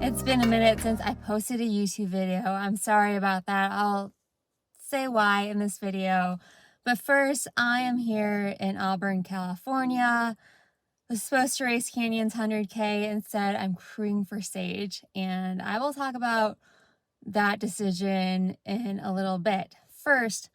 It's been a minute since I posted a YouTube video. I'm sorry about that. I'll say why in this video. But first, I am here in Auburn, California. Was supposed to race Canyon's 100K. Instead, I'm crewing for Sage. And I will talk about that decision in a little bit. First,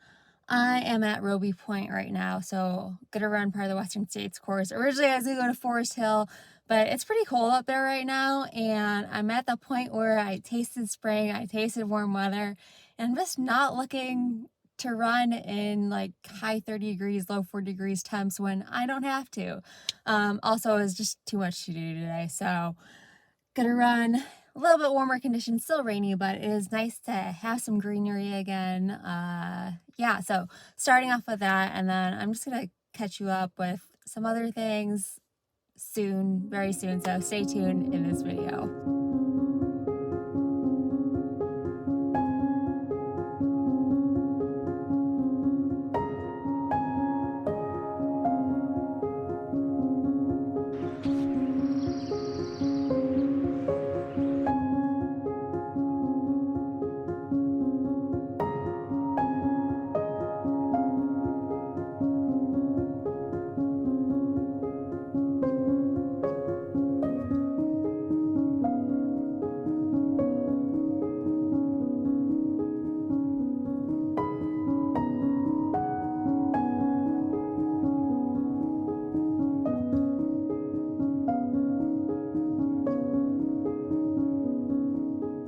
I am at Roby Point right now, so gonna run part of the Western States course. Originally, I was gonna go to Forest Hill, but it's pretty cold up there right now, and I'm at the point where I tasted spring, I tasted warm weather, and I'm just not looking to run in like high 30 degrees, low 40 degrees temps when I don't have to. Also, it's just too much to do today, so gonna run a little bit warmer conditions, still rainy, but it is nice to have some greenery again. Yeah, so starting off with that, and then I'm just gonna catch you up with some other things soon, very soon, so stay tuned in this video.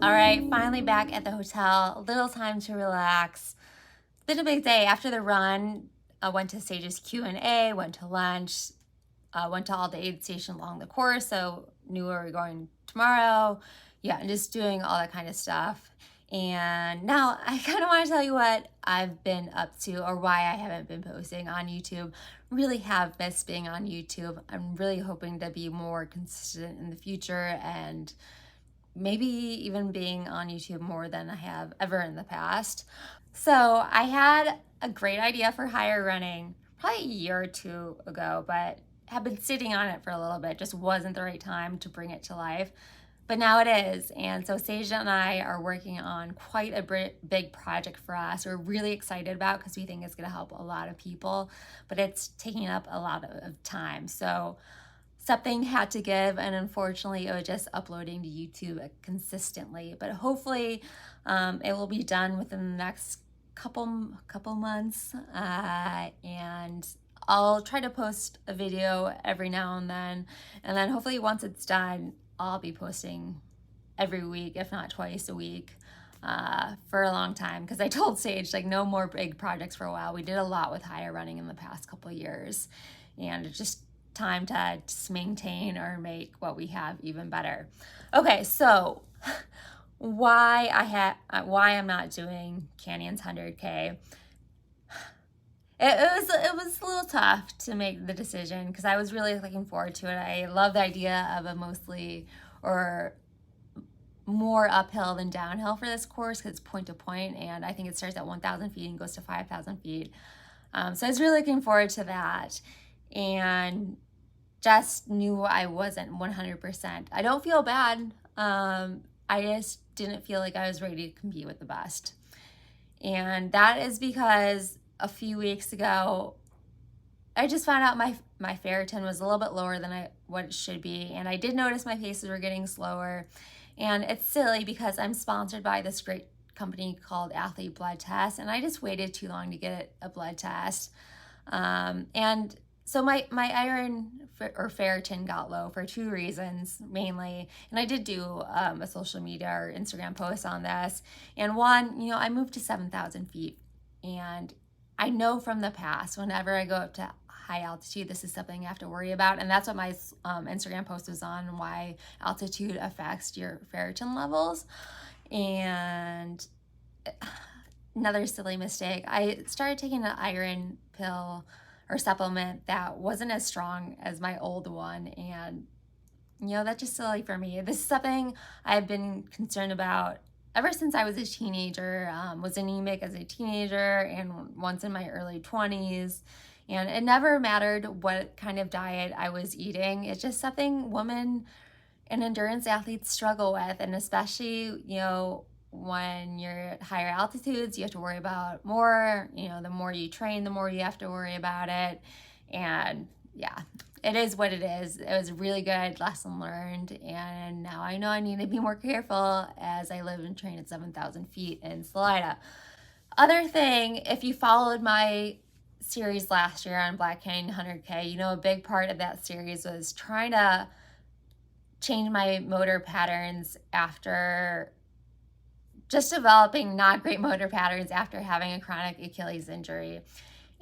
All right, finally back at the hotel, a little time to relax. It's been a big day. After the run, I went to Sage's Q&A, went to lunch, went to all the aid station along the course, so knew where we're going tomorrow. Yeah, and just doing all that kind of stuff. And now I kind of want to tell you what I've been up to or why I haven't been posting on YouTube. Really have missed being on YouTube. I'm really hoping to be more consistent in the future and maybe even being on YouTube more than I have ever in the past. So I had a great idea for higher running probably a year or two ago, but have been sitting on it for a little bit. Just wasn't the right time to bring it to life. But now it is. And so Sage and I are working on quite a big project for us. We're really excited about because we think it's going to help a lot of people, but it's taking up a lot of time. So something had to give, and unfortunately it was just uploading to YouTube consistently, but hopefully it will be done within the next couple months, and I'll try to post a video every now and then hopefully once it's done I'll be posting every week, if not twice a week, for a long time, because I told Sage like no more big projects for a while. We did a lot with higher running in the past couple years, and it's just time to just maintain or make what we have even better. Okay, so why I'm not doing Canyon's 100K. It was a little tough to make the decision because I was really looking forward to it. I love the idea of a mostly or more uphill than downhill for this course because it's point to point, and I think it starts at 1,000 feet and goes to 5,000 feet. So I was really looking forward to that, and just knew I wasn't 100%. I don't feel bad. I just didn't feel like I was ready to compete with the best. And that is because a few weeks ago, I just found out my ferritin was a little bit lower than what it should be. And I did notice my paces were getting slower. And it's silly because I'm sponsored by this great company called Athlete Blood Test. And I just waited too long to get a blood test. And so my iron or ferritin got low for two reasons mainly, and I did do a social media or Instagram post on this. And one, I moved to 7,000 feet, and I know from the past, whenever I go up to high altitude, this is something I have to worry about, and that's what my Instagram post was on, why altitude affects your ferritin levels. And another silly mistake, I started taking an iron pill or supplement that wasn't as strong as my old one, and that's just silly for me. This is something I've been concerned about ever since I was a teenager. Was anemic as a teenager and once in my early 20s, and it never mattered what kind of diet I was eating. It's just something women and endurance athletes struggle with, and especially, when you're at higher altitudes, you have to worry about more. The more you train, the more you have to worry about it. And yeah, it is what it is. It was a really good lesson learned, and now I know I need to be more careful as I live and train at 7,000 feet in Salida. Other thing, if you followed my series last year on Black Canyon 100K, a big part of that series was trying to change my motor patterns after just developing not great motor patterns after having a chronic Achilles injury.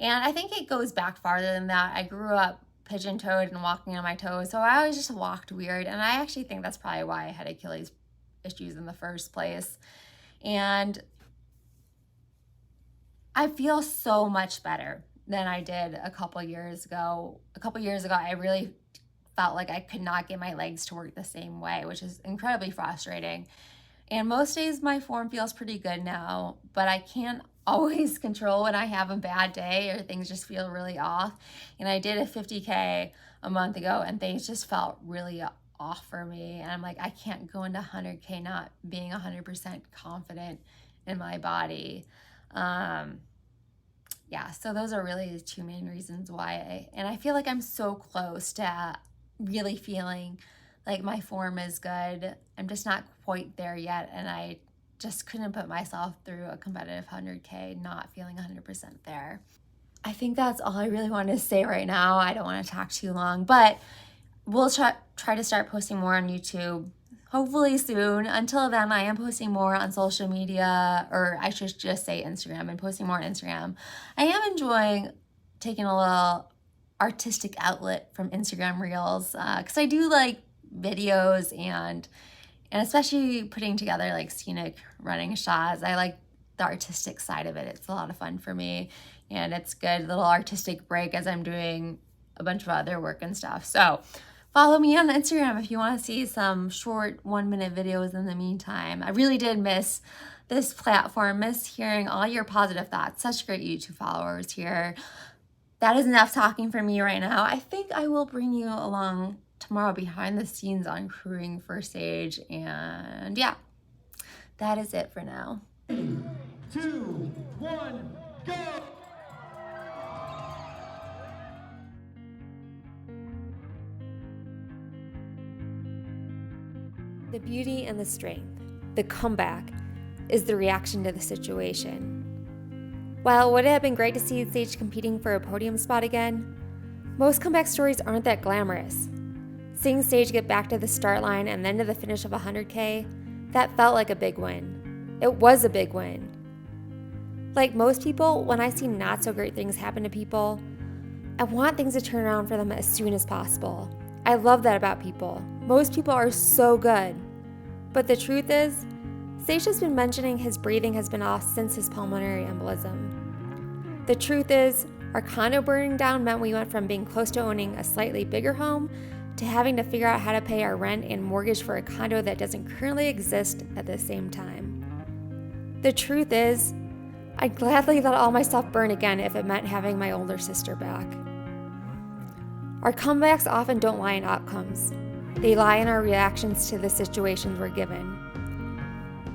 And I think it goes back farther than that. I grew up pigeon-toed and walking on my toes, so I always just walked weird. And I actually think that's probably why I had Achilles issues in the first place. And I feel so much better than I did a couple years ago. A couple years ago, I really felt like I could not get my legs to work the same way, which is incredibly frustrating. And most days my form feels pretty good now, but I can't always control when I have a bad day or things just feel really off. And I did a 50K a month ago and things just felt really off for me. And I'm like, I can't go into 100K not being 100% confident in my body. So those are really the two main reasons why I feel like I'm so close to really feeling like my form is good. I'm just not quite there yet, and I just couldn't put myself through a competitive 100K not feeling 100% there. I think that's all I really wanted to say right now. I don't want to talk too long, but we'll try to start posting more on YouTube hopefully soon. Until then, I am posting more on social media, or I should just say Instagram, and posting more on Instagram. I am enjoying taking a little artistic outlet from Instagram Reels because I do like videos and especially putting together like scenic running shots. I like the artistic side of it. It's a lot of fun for me, and it's good little artistic break as I'm doing a bunch of other work and stuff. So follow me on Instagram if you want to see some short 1-minute videos in the meantime. I really did miss this platform, miss hearing all your positive thoughts. Such great YouTube followers here. That is enough talking for me right now. I think I will bring you along tomorrow behind the scenes on crewing for Sage. And yeah, that is it for now. 3, 2, 1, go! The beauty and the strength, the comeback, is the reaction to the situation. While it would have been great to see Sage competing for a podium spot again, most comeback stories aren't that glamorous. Seeing Sage get back to the start line and then to the finish of 100K, that felt like a big win. It was a big win. Like most people, when I see not so great things happen to people, I want things to turn around for them as soon as possible. I love that about people. Most people are so good. But the truth is, Sage has been mentioning his breathing has been off since his pulmonary embolism. The truth is, our condo burning down meant we went from being close to owning a slightly bigger home to having to figure out how to pay our rent and mortgage for a condo that doesn't currently exist at the same time. The truth is, I'd gladly let all my stuff burn again if it meant having my older sister back. Our comebacks often don't lie in outcomes. They lie in our reactions to the situations we're given.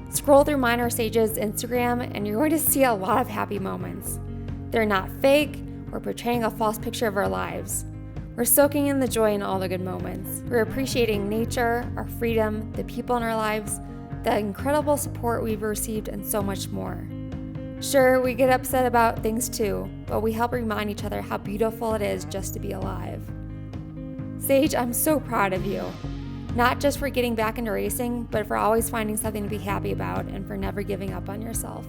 Scroll through mine or Sage's Instagram and you're going to see a lot of happy moments. They're not fake or portraying a false picture of our lives. We're soaking in the joy in all the good moments. We're appreciating nature, our freedom, the people in our lives, the incredible support we've received, and so much more. Sure, we get upset about things too, but we help remind each other how beautiful it is just to be alive. Sage, I'm so proud of you. Not just for getting back into racing, but for always finding something to be happy about and for never giving up on yourself.